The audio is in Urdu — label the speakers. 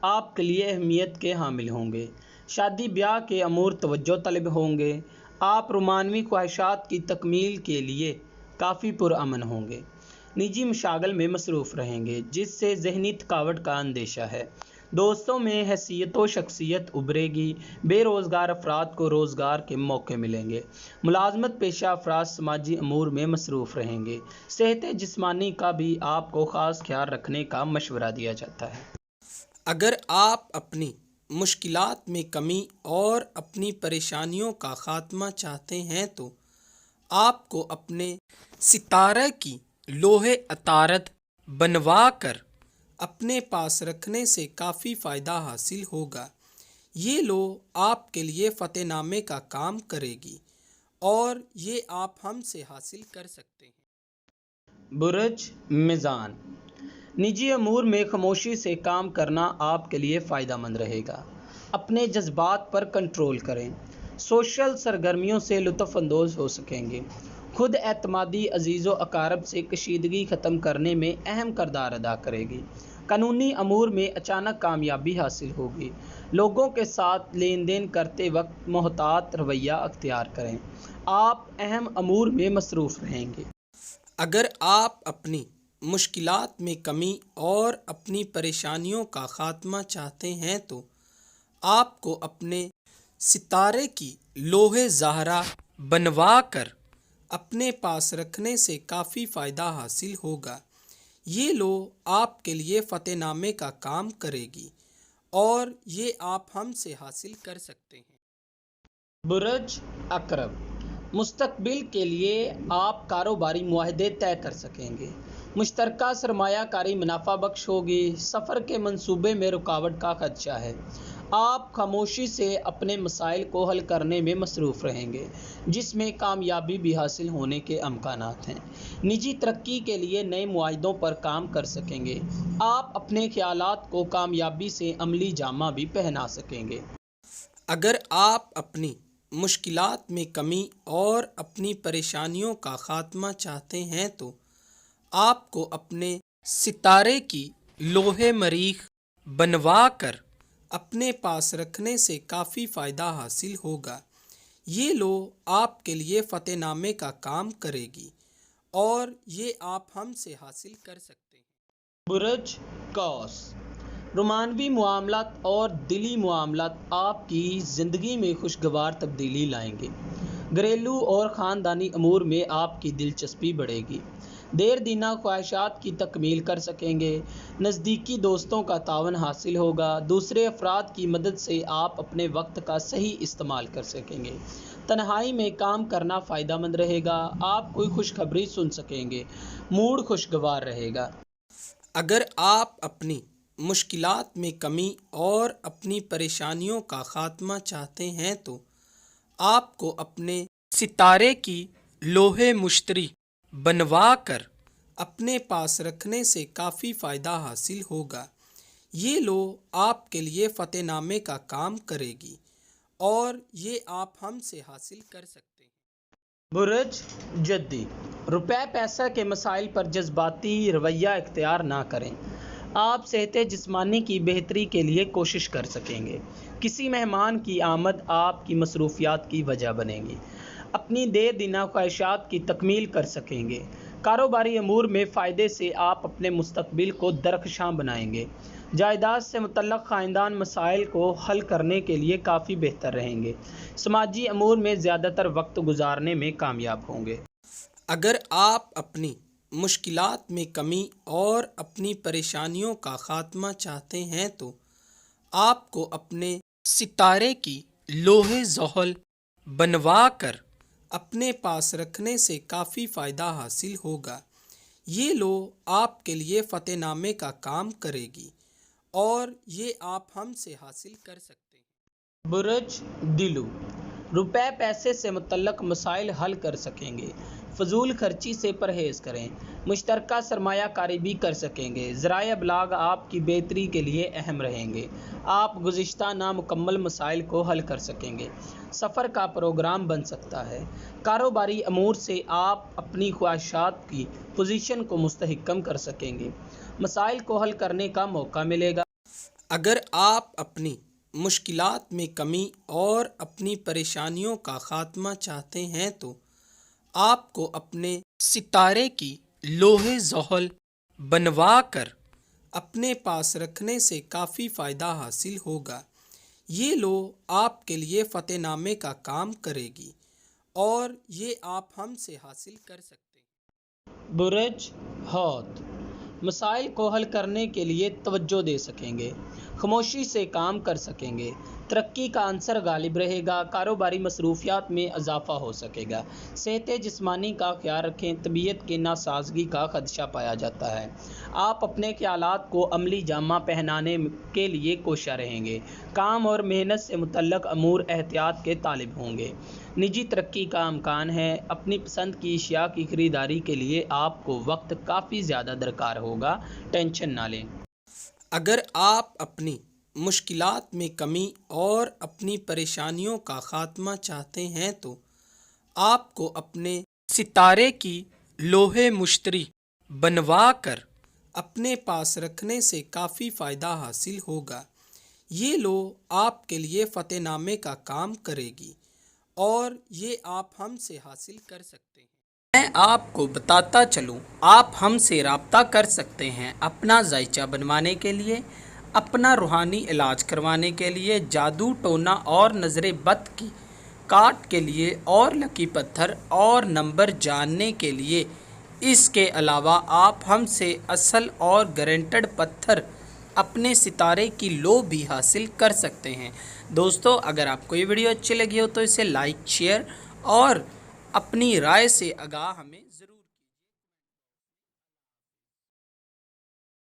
Speaker 1: آپ کے لیے اہمیت کے حامل ہوں گے۔ شادی بیاہ کے امور توجہ طلب ہوں گے۔ آپ رومانوی خواہشات کی تکمیل کے لیے کافی پرامن ہوں گے۔ نجی مشاغل میں مصروف رہیں گے جس سے ذہنی تھکاوٹ کا اندیشہ ہے۔ دوستوں میں حیثیت و شخصیت ابھرے گی۔ بے روزگار افراد کو روزگار کے موقع ملیں گے۔ ملازمت پیشہ افراد سماجی امور میں مصروف رہیں گے۔ صحت جسمانی کا بھی آپ کو خاص خیال رکھنے کا مشورہ دیا جاتا ہے۔
Speaker 2: اگر آپ اپنی مشکلات میں کمی اور اپنی پریشانیوں کا خاتمہ چاہتے ہیں تو آپ کو اپنے ستارہ کی لوح عطارد بنوا کر اپنے پاس رکھنے سے کافی فائدہ حاصل ہوگا۔ یہ لوح آپ کے لیے فتح نامے کا کام کرے گی اور یہ آپ ہم سے حاصل کر سکتے ہیں۔
Speaker 1: برج میزان، نجی امور میں خاموشی سے کام کرنا آپ کے لیے فائدہ مند رہے گا۔ اپنے جذبات پر کنٹرول کریں۔ سوشل سرگرمیوں سے لطف اندوز ہو سکیں گے۔ خود اعتمادی عزیز و اقارب سے کشیدگی ختم کرنے میں اہم کردار ادا کرے گی۔ قانونی امور میں اچانک کامیابی حاصل ہوگی۔ لوگوں کے ساتھ لین دین کرتے وقت محتاط رویہ اختیار کریں۔ آپ اہم امور میں مصروف رہیں گے۔
Speaker 2: اگر آپ اپنی مشکلات میں کمی اور اپنی پریشانیوں کا خاتمہ چاہتے ہیں تو آپ کو اپنے ستارے کی لوح زہرا بنوا کر اپنے پاس رکھنے سے کافی فائدہ حاصل ہوگا۔ یہ لوح آپ کے لیے فتح نامے کا کام کرے گی اور یہ آپ ہم سے حاصل کر سکتے ہیں۔
Speaker 1: برج عقرب، مستقبل کے لیے آپ کاروباری معاہدے طے کر سکیں گے۔ مشترکہ سرمایہ کاری منافع بخش ہوگی۔ سفر کے منصوبے میں رکاوٹ کا خدشہ ہے۔ آپ خاموشی سے اپنے مسائل کو حل کرنے میں مصروف رہیں گے جس میں کامیابی بھی حاصل ہونے کے امکانات ہیں۔ نجی ترقی کے لیے نئے معاہدوں پر کام کر سکیں گے۔ آپ اپنے خیالات کو کامیابی سے عملی جامہ بھی پہنا سکیں گے۔
Speaker 2: اگر آپ اپنی مشکلات میں کمی اور اپنی پریشانیوں کا خاتمہ چاہتے ہیں تو آپ کو اپنے ستارے کی لوح مریخ بنوا کر اپنے پاس رکھنے سے کافی فائدہ حاصل ہوگا۔ یہ لوح آپ کے لیے فتح نامے کا کام کرے گی اور یہ آپ ہم سے حاصل کر سکتے ہیں۔
Speaker 1: برج قوس، رومانوی معاملات اور دلی معاملات آپ کی زندگی میں خوشگوار تبدیلی لائیں گے۔ گھریلو اور خاندانی امور میں آپ کی دلچسپی بڑھے گی۔ دیر دینہ خواہشات کی تکمیل کر سکیں گے۔ نزدیکی دوستوں کا تعاون حاصل ہوگا۔ دوسرے افراد کی مدد سے آپ اپنے وقت کا صحیح استعمال کر سکیں گے۔ تنہائی میں کام کرنا فائدہ مند رہے گا۔ آپ کوئی خوشخبری سن سکیں گے۔ موڈ خوشگوار رہے گا۔
Speaker 2: اگر آپ اپنی مشکلات میں کمی اور اپنی پریشانیوں کا خاتمہ چاہتے ہیں تو آپ کو اپنے ستارے کی لوح مشتری بنوا کر اپنے پاس رکھنے سے کافی فائدہ حاصل ہوگا۔ یہ لوح آپ کے لیے فتح نامے کا کام کرے گی اور یہ آپ ہم سے حاصل کر سکتے ہیں۔
Speaker 1: برج جدی، روپے پیسہ کے مسائل پر جذباتی رویہ اختیار نہ کریں۔ آپ صحت جسمانی کی بہتری کے لیے کوشش کر سکیں گے۔ کسی مہمان کی آمد آپ کی مصروفیات کی وجہ بنے گی۔ اپنی دیر دینہ خواہشات کی تکمیل کر سکیں گے۔ کاروباری امور میں فائدے سے آپ اپنے مستقبل کو درخشاں بنائیں گے۔ جائیداد سے متعلق خاندان مسائل کو حل کرنے کے لیے کافی بہتر رہیں گے۔ سماجی امور میں زیادہ تر وقت گزارنے میں کامیاب ہوں گے۔
Speaker 2: اگر آپ اپنی مشکلات میں کمی اور اپنی پریشانیوں کا خاتمہ چاہتے ہیں تو آپ کو اپنے ستارے کی لوح زحل بنوا کر اپنے پاس رکھنے سے کافی فائدہ حاصل ہوگا۔ یہ لوح آپ کے لیے فتح نامے کا کام کرے گی اور یہ آپ ہم سے حاصل کر سکتے ہیں۔
Speaker 1: برج دلو، روپے پیسے سے متعلق مسائل حل کر سکیں گے۔ فضول خرچی سے پرہیز کریں۔ مشترکہ سرمایہ کاری بھی کر سکیں گے۔ ذرائع ابلاغ آپ کی بہتری کے لیے اہم رہیں گے۔ آپ گزشتہ نامکمل مسائل کو حل کر سکیں گے۔ سفر کا پروگرام بن سکتا ہے۔ کاروباری امور سے آپ اپنی خواہشات کی پوزیشن کو مستحکم کر سکیں گے۔ مسائل کو حل کرنے کا موقع ملے گا۔
Speaker 2: اگر آپ اپنی مشکلات میں کمی اور اپنی پریشانیوں کا خاتمہ چاہتے ہیں تو آپ کو اپنے ستارے کی لوح زحل بنوا کر اپنے پاس رکھنے سے کافی فائدہ حاصل ہوگا۔ یہ لوح آپ کے لیے فتح نامے کا کام کرے گی اور یہ آپ ہم سے حاصل کر سکتے ہیں۔
Speaker 1: برج حوت مسائل کو حل کرنے کے لیے توجہ دے سکیں گے، خاموشی سے کام کر سکیں گے، ترقی کا عنصر غالب رہے گا، کاروباری مصروفیات میں اضافہ ہو سکے گا۔ صحت جسمانی کا خیال رکھیں، طبیعت کی ناسازگی کا خدشہ پایا جاتا ہے۔ آپ اپنے خیالات کو عملی جامہ پہنانے کے لیے کوشاں رہیں گے۔ کام اور محنت سے متعلق امور احتیاط کے طالب ہوں گے۔ نجی ترقی کا امکان ہے۔ اپنی پسند کی اشیاء کی خریداری کے لیے آپ کو وقت کافی زیادہ درکار ہوگا، ٹینشن نہ لیں۔
Speaker 2: اگر آپ اپنی مشکلات میں کمی اور اپنی پریشانیوں کا خاتمہ چاہتے ہیں تو آپ کو اپنے ستارے کی لوح مشتری بنوا کر اپنے پاس رکھنے سے کافی فائدہ حاصل ہوگا۔ یہ لوح آپ کے لیے فتح نامے کا کام کرے گی اور یہ آپ ہم سے حاصل کر سکتے ہیں۔ میں آپ کو بتاتا چلوں، آپ ہم سے رابطہ کر سکتے ہیں اپنا ذائچہ بنوانے کے لیے، اپنا روحانی علاج کروانے کے لیے، جادو ٹونا اور نظر بد کی کاٹ کے لیے اور لکی پتھر اور نمبر جاننے کے لیے۔ اس کے علاوہ آپ ہم سے اصل اور گارنٹڈ پتھر اپنے ستارے کی لو بھی حاصل کر سکتے ہیں۔ دوستو، اگر آپ کو یہ ویڈیو اچھی لگی ہو تو اسے لائک، شیئر اور اپنی رائے سے آگاہ ہمیں ضرور